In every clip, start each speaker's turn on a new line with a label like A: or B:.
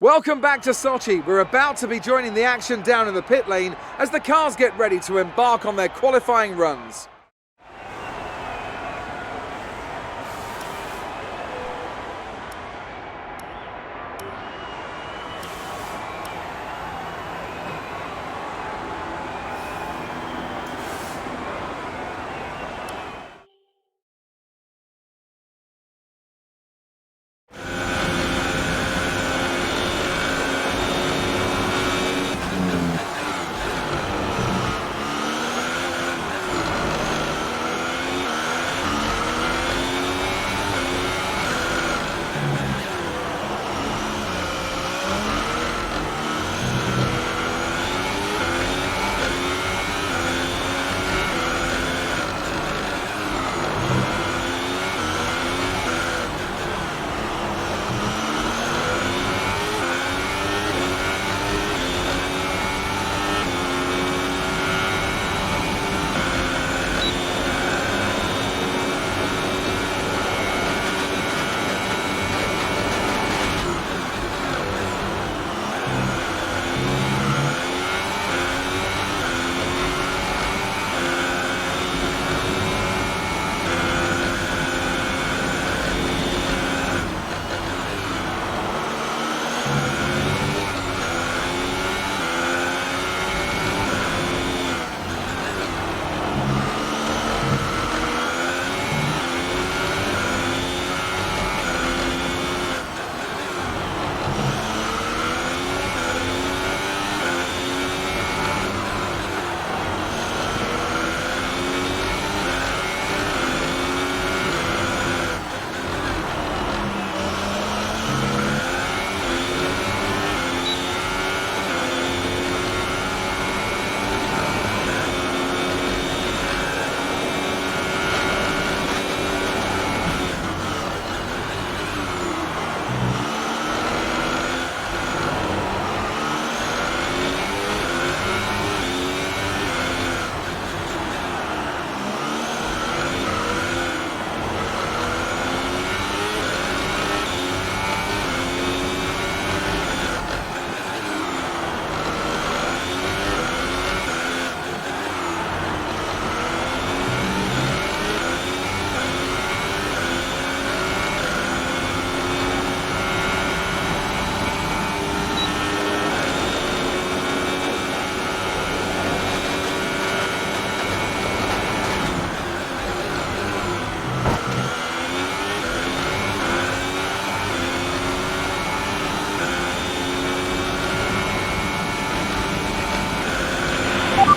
A: Welcome back to Sochi. We're about to be joining the action down in the pit lane as the cars get ready to embark on their qualifying runs.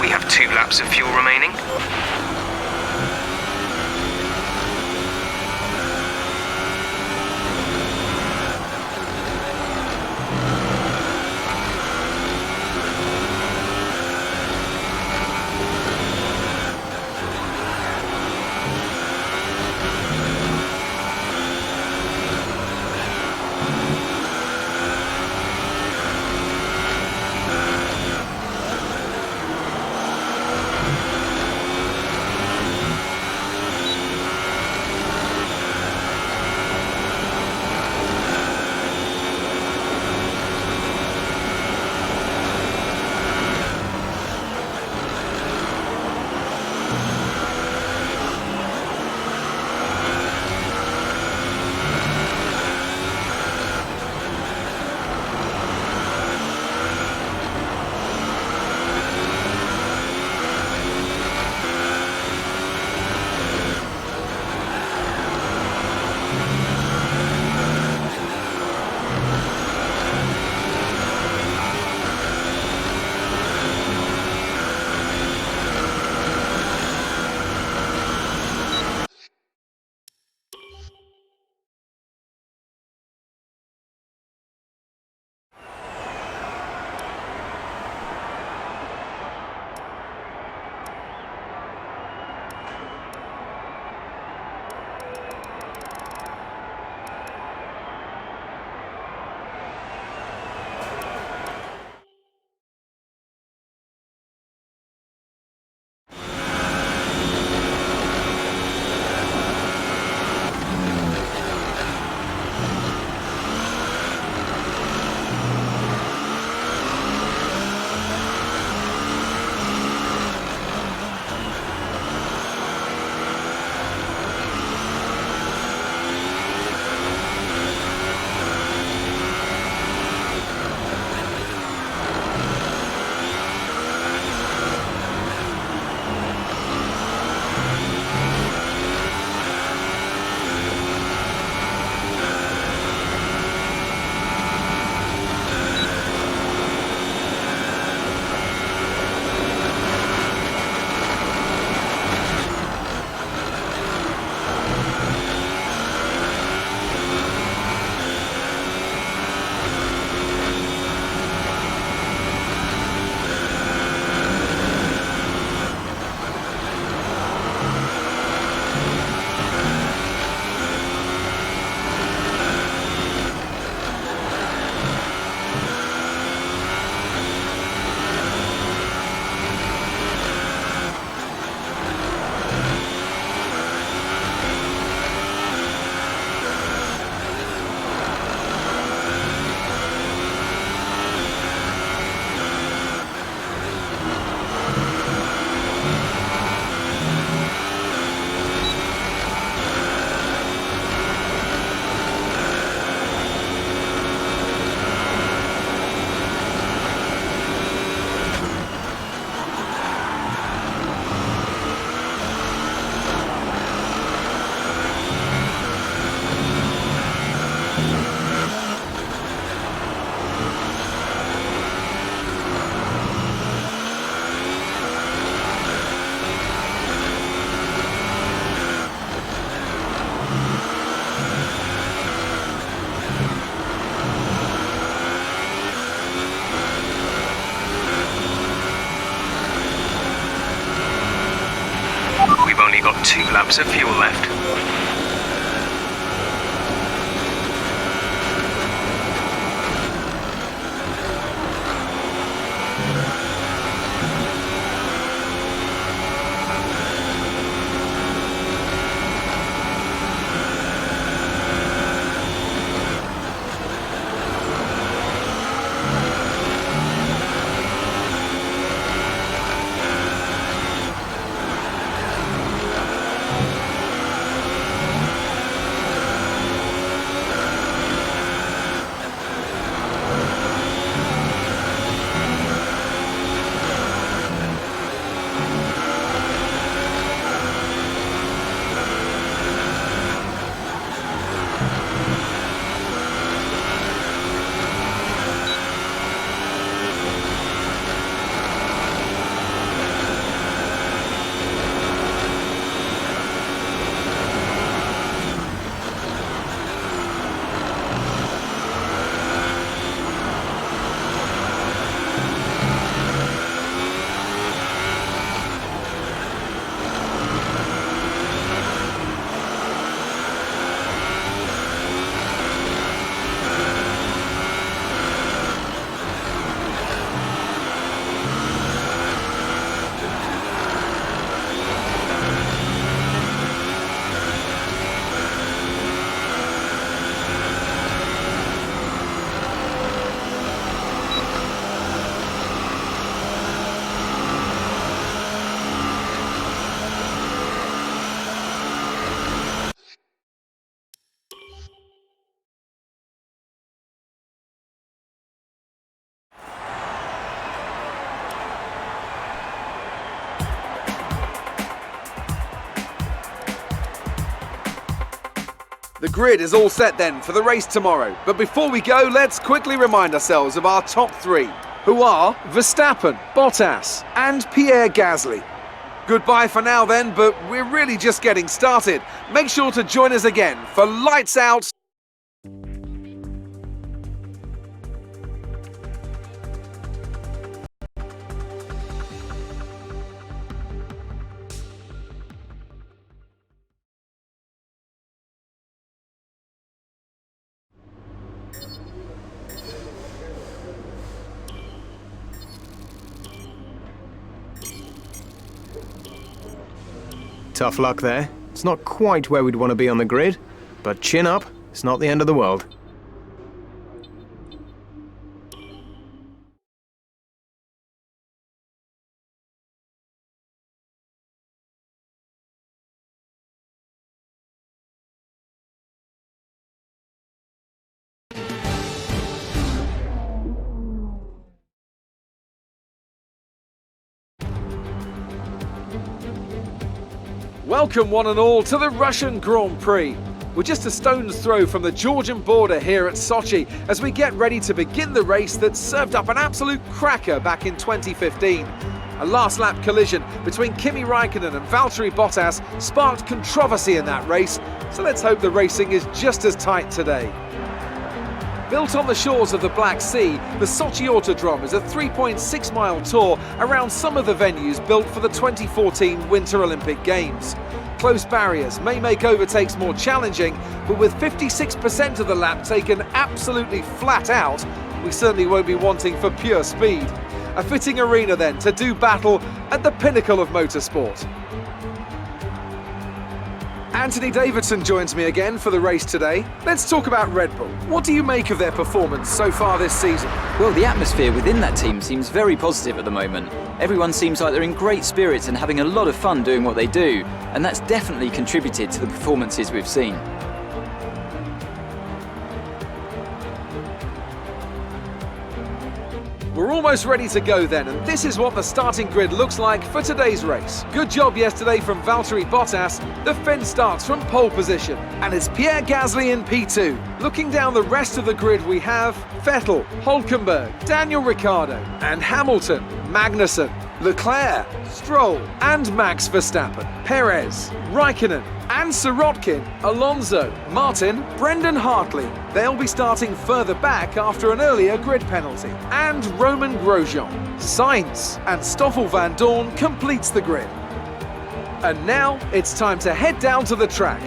B: We have 2 laps of fuel remaining. got 2 laps of fuel left.
A: The grid is all set then for the race tomorrow, but before we go, let's quickly remind ourselves of our top 3, who are Verstappen, Bottas and Pierre Gasly. Goodbye for now then, but we're really just getting started. Make sure to join us again for Lights Out.
C: Tough luck there. It's not quite where we'd want to be on the grid, but chin up, it's not the end of the world.
A: Welcome one and all to the Russian Grand Prix. We're just a stone's throw from the Georgian border here at Sochi as we get ready to begin the race that served up an absolute cracker back in 2015. A last lap collision between Kimi Raikkonen and Valtteri Bottas sparked controversy in that race, so let's hope the racing is just as tight today. Built on the shores of the Black Sea, the Sochi Autodrome is a 3.6-mile tour around some of the venues built for the 2014 Winter Olympic Games. Close barriers may make overtakes more challenging, but with 56% of the lap taken absolutely flat out, we certainly won't be wanting for pure speed. A fitting arena then to do battle at the pinnacle of motorsport. Anthony Davidson joins me again for the race today. Let's talk about Red Bull. What do you make of their performance so far this season?
D: Well, the atmosphere within that team seems very positive at the moment. Everyone seems like they're in great spirits and having a lot of fun doing what they do, and that's definitely contributed to the performances we've seen.
A: We're almost ready to go then, and this is what the starting grid looks like for today's race. Good job yesterday from Valtteri Bottas. The Finn starts from pole position, and it's Pierre Gasly in P2. Looking down the rest of the grid, we have Vettel, Hülkenberg, Daniel Ricciardo, and Hamilton, Magnussen, Leclerc, Stroll, and Max Verstappen, Perez, Raikkonen, and Sirotkin, Alonso, Martin, Brendan Hartley. They'll be starting further back after an earlier grid penalty. And Roman Grosjean, Sainz, and Stoffel van Dorn completes the grid. And now it's time to head down to the track.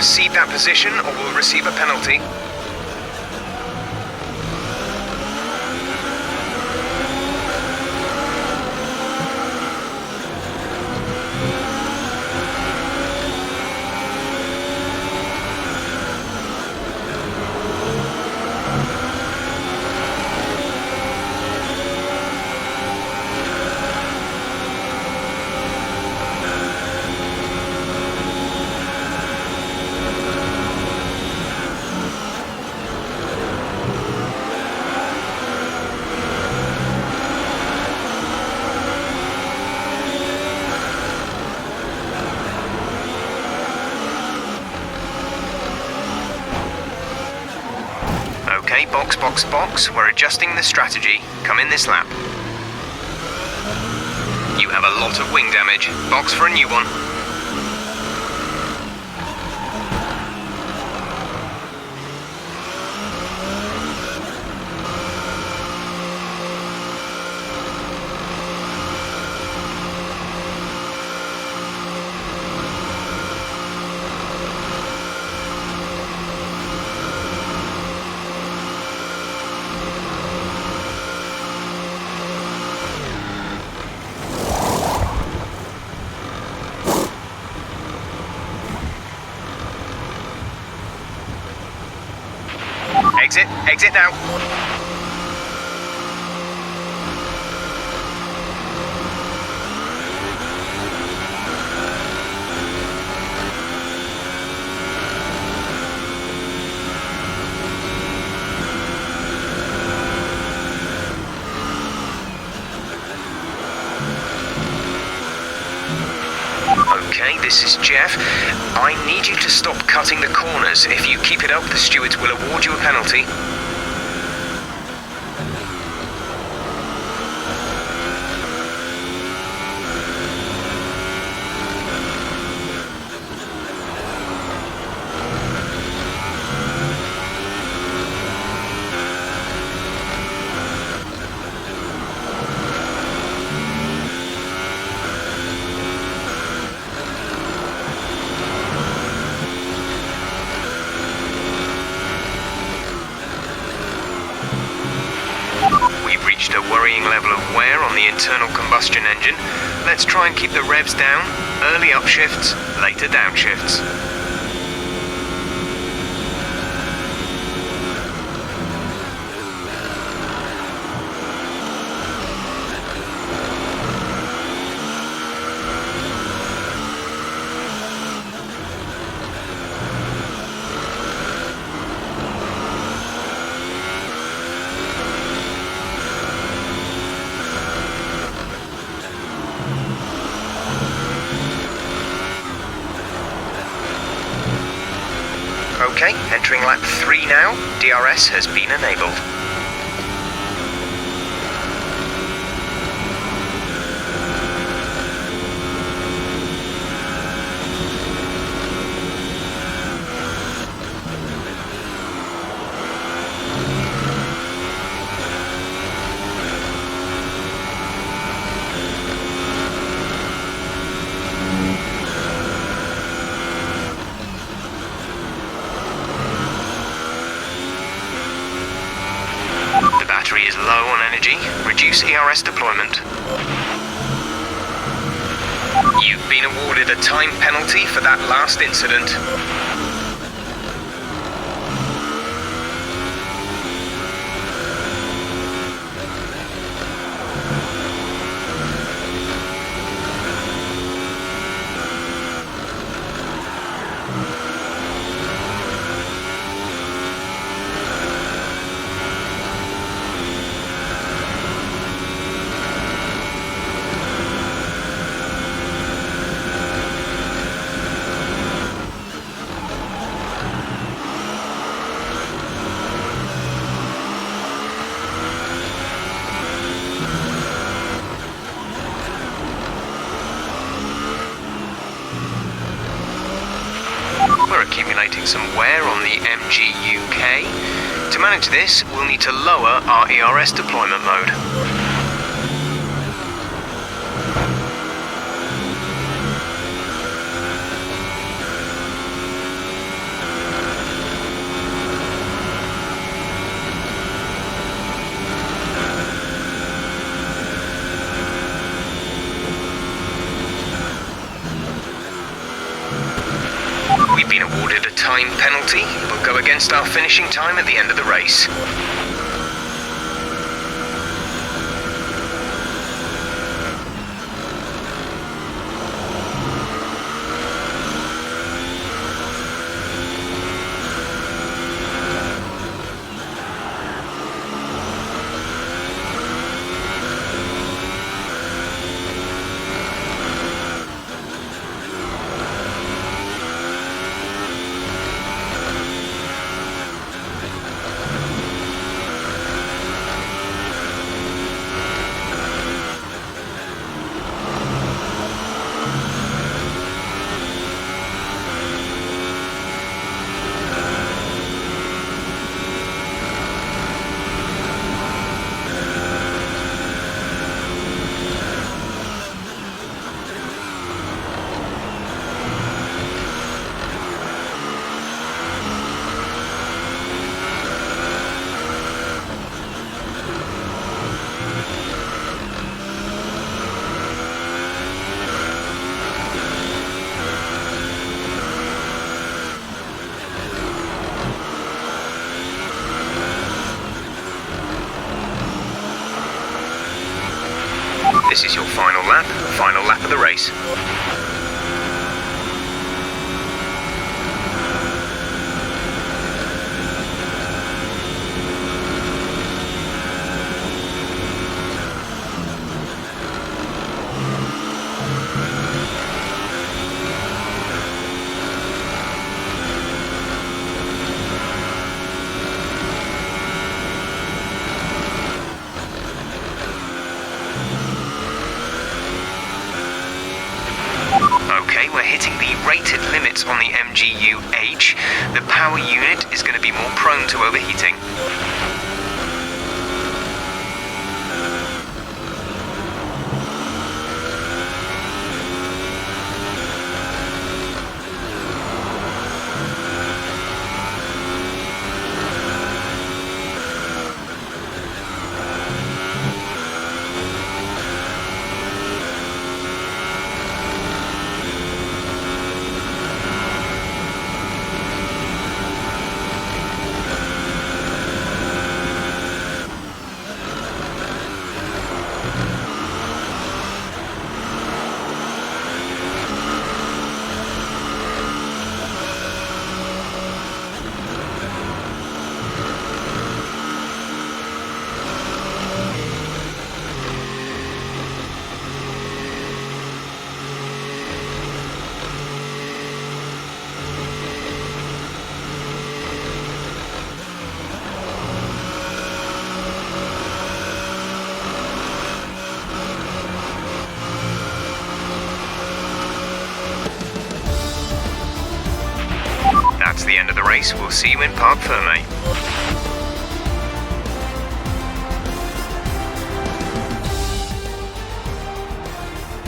B: Cede that position or will receive a penalty. Okay, box, box, box. We're adjusting the strategy. Come in this lap. You have a lot of wing damage. Box for a new one. Exit, exit now. Okay, this is Jeff. I need you to stop cutting the corners. If you keep it up, the stewards will award you a penalty. A worrying level of wear on the internal combustion engine. Let's try and keep the revs down. Early upshifts, later downshifts. Okay, entering lap 3 now. DRS has been enabled. low on energy, reduce ERS deployment. You've been awarded a time penalty for that last incident. Accumulating some wear on the MGUK. To manage this, we'll need to lower our ERS deployment mode. We've been awarded a time penalty. It will go against our finishing time at the end of the race. This is your final lap of the race. We're hitting the rated limits on the MGU-H. The power unit is going to be more prone to overheating. That's the end of the race. We'll see you in Parc Fermé.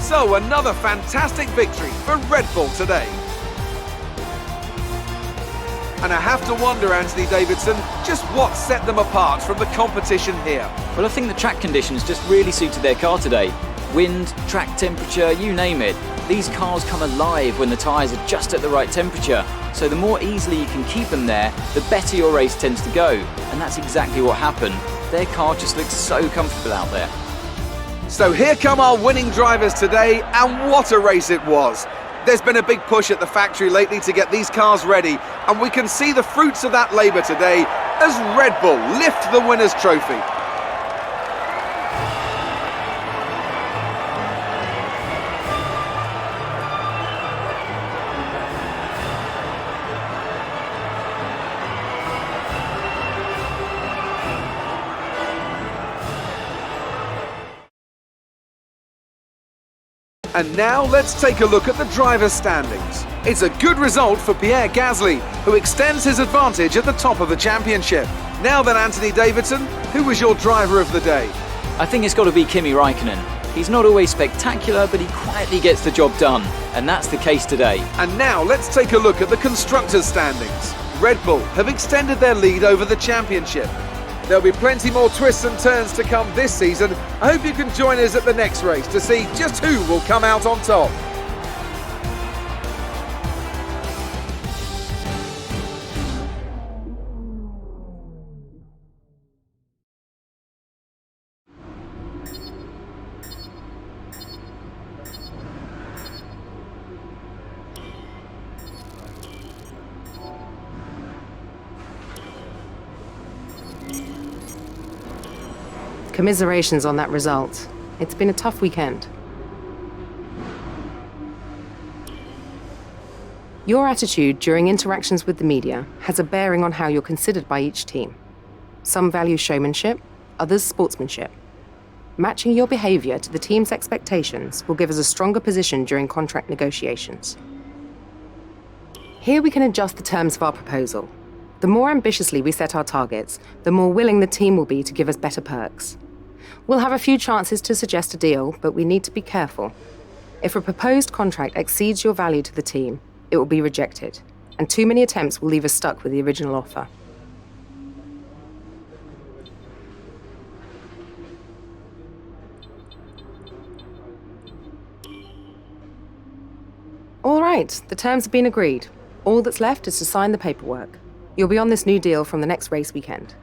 A: So another fantastic victory for Red Bull today. And I have to wonder, Anthony Davidson, just what set them apart from the competition here.
D: Well, I think the track conditions just really suited their car today. Wind, track temperature, you name it. These cars come alive when the tyres are just at the right temperature. So the more easily you can keep them there, the better your race tends to go. And that's exactly what happened. Their car just looks so comfortable out there.
A: So here come our winning drivers today, and what a race it was. There's been a big push at the factory lately to get these cars ready, and we can see the fruits of that labour today as Red Bull lift the winner's trophy. And now let's take a look at the driver's standings. It's a good result for Pierre Gasly, who extends his advantage at the top of the championship. Now then, Anthony Davidson, who was your driver of the day?
D: I think it's got to be Kimi Räikkönen. He's not always spectacular, but he quietly gets the job done. And that's the case today.
A: And now let's take a look at the constructors' standings. Red Bull have extended their lead over the championship. There'll be plenty more twists and turns to come this season. I hope you can join us at the next race to see just who will come out on top.
E: Commiserations on that result. It's been a tough weekend. Your attitude during interactions with the media has a bearing on how you're considered by each team. Some value showmanship, others sportsmanship. Matching your behavior to the team's expectations will give us a stronger position during contract negotiations. Here we can adjust the terms of our proposal. The more ambitiously we set our targets, the more willing the team will be to give us better perks. We'll have a few chances to suggest a deal, but we need to be careful. If a proposed contract exceeds your value to the team, it will be rejected, and too many attempts will leave us stuck with the original offer. All right, the terms have been agreed. All that's left is to sign the paperwork. You'll be on this new deal from the next race weekend.